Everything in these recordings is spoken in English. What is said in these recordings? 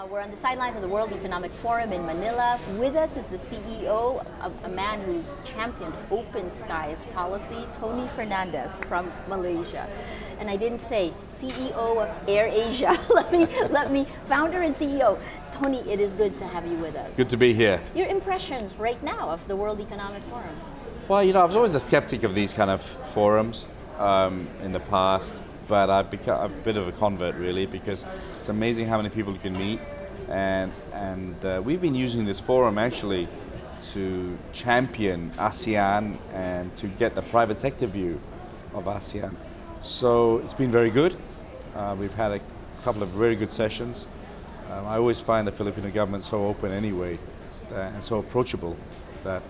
We're on the sidelines of the World Economic Forum in Manila. With us is the CEO of a man who's championed open skies policy, Tony Fernandes from Malaysia. And I didn't say CEO of AirAsia. let me, founder and CEO. Tony, it is good to have you with us. Good to be here. Your impressions right now of the World Economic Forum? Well, I was always a skeptic of these kind of forums in the past, but I've become a bit of a convert really, because it's amazing how many people you can meet, and we've been using this forum actually to champion ASEAN and to get the private sector view of ASEAN. So it's been very good. We've had a couple of very good sessions. I always find the Filipino government so open anyway and so approachable that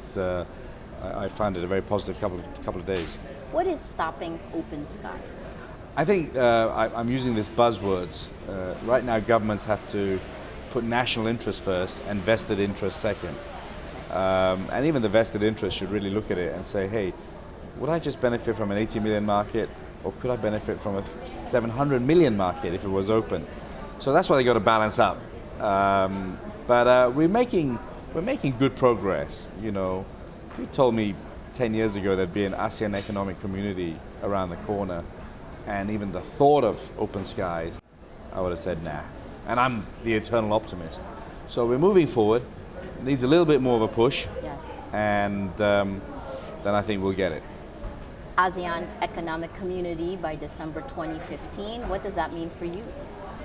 I found it a very positive couple of days. What is stopping open skies? I think I'm using these buzzwords. Right now, governments have to put national interest first and vested interest second. And even the vested interest should really look at it and say, hey, would I just benefit from an 80 million market, or could I benefit from a 700 million market if it was open? So that's why they got to balance up. But we're making good progress. You know, if you told me 10 years ago there'd be an ASEAN economic community around the corner, and even the thought of open skies, I would have said nah. And I'm the eternal optimist. So we're moving forward. It needs a little bit more of a push. Yes. And then I think we'll get it. ASEAN Economic Community by December 2015. What does that mean for you?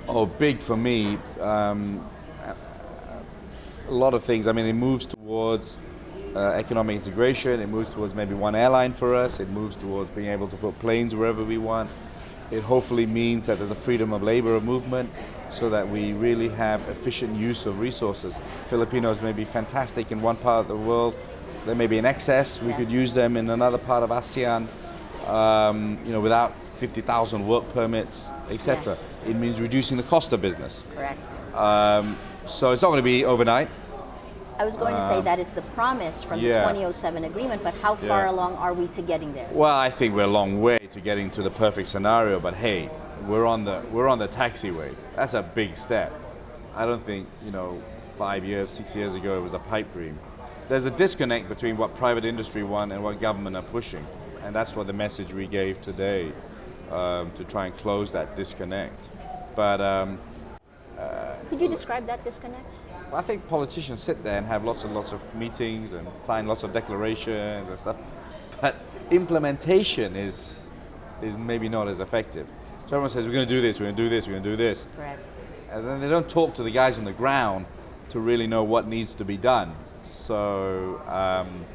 Oh, big for me. A lot of things. I mean, it moves towards economic integration. It moves towards maybe one airline for us. It moves towards being able to put planes wherever we want. It hopefully means that there's a freedom of labor of movement, so that we really have efficient use of resources. Filipinos may be fantastic in one part of the world. There may be an excess. We could use them in another part of ASEAN, without 50,000 work permits, etc. Yes. It means reducing the cost of business. Correct. So it's not going to be overnight. I was going to say that is the promise from the 2007 agreement, but how far along are we to getting there? Well, I think we're a long way to getting to the perfect scenario, but hey, we're on the taxiway. That's a big step. I don't think, 5 years, 6 years ago it was a pipe dream. There's a disconnect between what private industry want and what government are pushing, and that's what the message we gave today, to try and close that disconnect. But could you describe that disconnect? I think politicians sit there and have lots and lots of meetings and sign lots of declarations and stuff, but implementation is maybe not as effective. So everyone says, we're going to do this, we're going to do this, we're going to do this. Correct. And then they don't talk to the guys on the ground to really know what needs to be done. So... and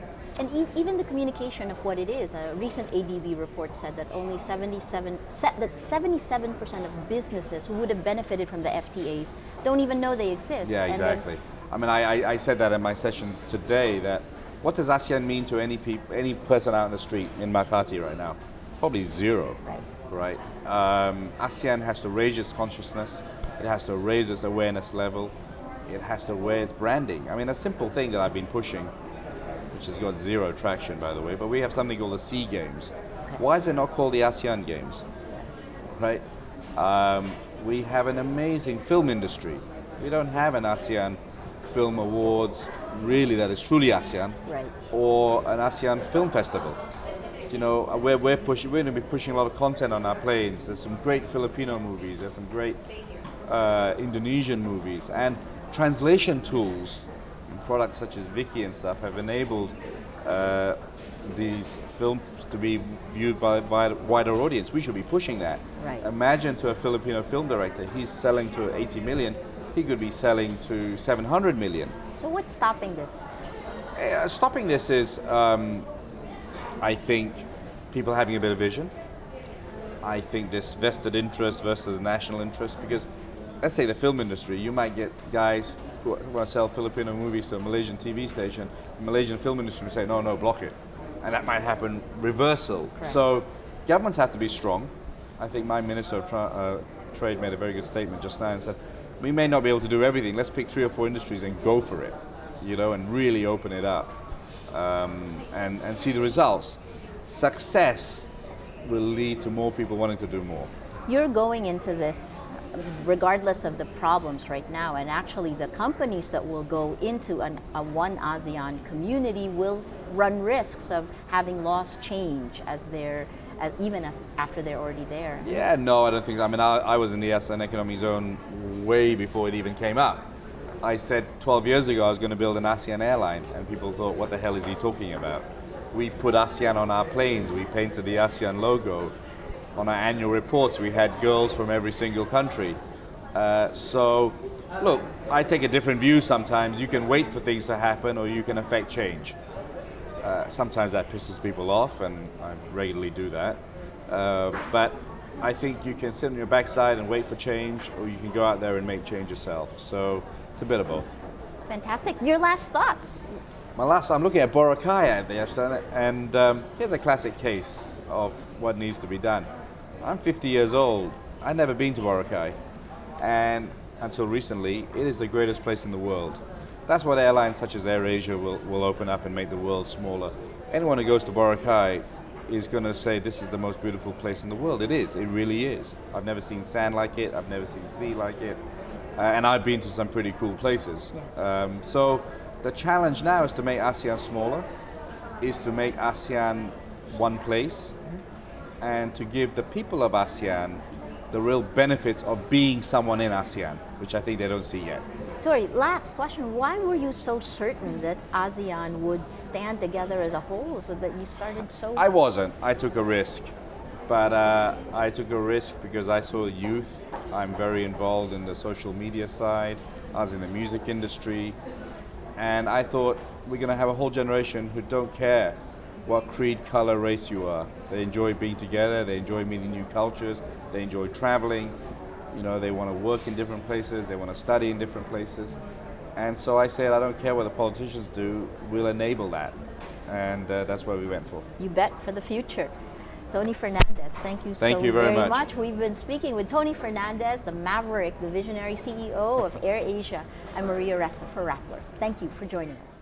even the communication of what it is. A recent ADB report said that only 77% of businesses who would have benefited from the FTAs don't even know they exist. Yeah, exactly. I said that in my session today, that what does ASEAN mean to any person out in the street in Makati right now? Probably zero. Right. ASEAN has to raise its consciousness. It has to raise its awareness level. It has to wear its branding. I mean, a simple thing that I've been pushing, which has got zero traction, by the way, but we have something called the SEA Games. Why is it not called the ASEAN Games? Yes. Right? We have an amazing film industry. We don't have an ASEAN Film Awards, really, that is truly ASEAN, right, or an ASEAN Film Festival. We're going to be pushing a lot of content on our planes. There's some great Filipino movies. There's some great Indonesian movies, and translation tools. Products such as Viki and stuff have enabled these films to be viewed by a wider audience. We should be pushing that. Right. Imagine to a Filipino film director, he's selling to 80 million, he could be selling to 700 million. So what's stopping this? Stopping this is, I think, people having a bit of vision. I think this vested interest versus national interest, because let's say the film industry, you might get guys who want to sell Filipino movies to a Malaysian TV station. The Malaysian film industry will say, no, block it. And that might happen reversal. Correct. So governments have to be strong. I think my Minister of Trade made a very good statement just now and said, we may not be able to do everything. Let's pick 3 or 4 industries and go for it, and really open it up and see the results. Success will lead to more people wanting to do more. You're going into this regardless of the problems right now. And actually, the companies that will go into a one ASEAN community will run risks of having lost change after they're already there. Yeah, no, I don't think so. I mean, I was in the ASEAN Economic Zone way before it even came up. I said 12 years ago I was going to build an ASEAN airline, and people thought, what the hell is he talking about? We put ASEAN on our planes, we painted the ASEAN logo. On our annual reports, we had girls from every single country. So, look, I take a different view sometimes. You can wait for things to happen, or you can affect change. Sometimes that pisses people off, and I regularly do that. But I think you can sit on your backside and wait for change, or you can go out there and make change yourself. So it's a bit of both. Fantastic. Your last thoughts? I'm looking at Boracay out there, and here's a classic case of what needs to be done. I'm 50 years old. I've never been to Boracay, and until recently, it is the greatest place in the world. That's what airlines such as AirAsia will open up and make the world smaller. Anyone who goes to Boracay is going to say this is the most beautiful place in the world. It is. It really is. I've never seen sand like it. I've never seen sea like it. And I've been to some pretty cool places. Yeah. So the challenge now is to make ASEAN smaller, is to make ASEAN one place, and to give the people of ASEAN the real benefits of being someone in ASEAN, which I think they don't see yet. Sorry, last question. Why were you so certain that ASEAN would stand together as a whole, so that you started so... I wasn't. I took a risk. But I took a risk because I saw youth. I'm very involved in the social media side. I was in the music industry. And I thought we're going to have a whole generation who don't care what creed, color, race you are. They enjoy being together. They enjoy meeting new cultures. They enjoy traveling. You know, they want to work in different places, they want to study in different places. And so I said, I don't care what the politicians do, we'll enable that. And that's what we went for. You bet for the future. Tony Fernandes, thank you very much. We've been speaking with Tony Fernandes, the maverick, the visionary CEO of AirAsia. I'm Maria Ressa for Rappler. Thank you for joining us.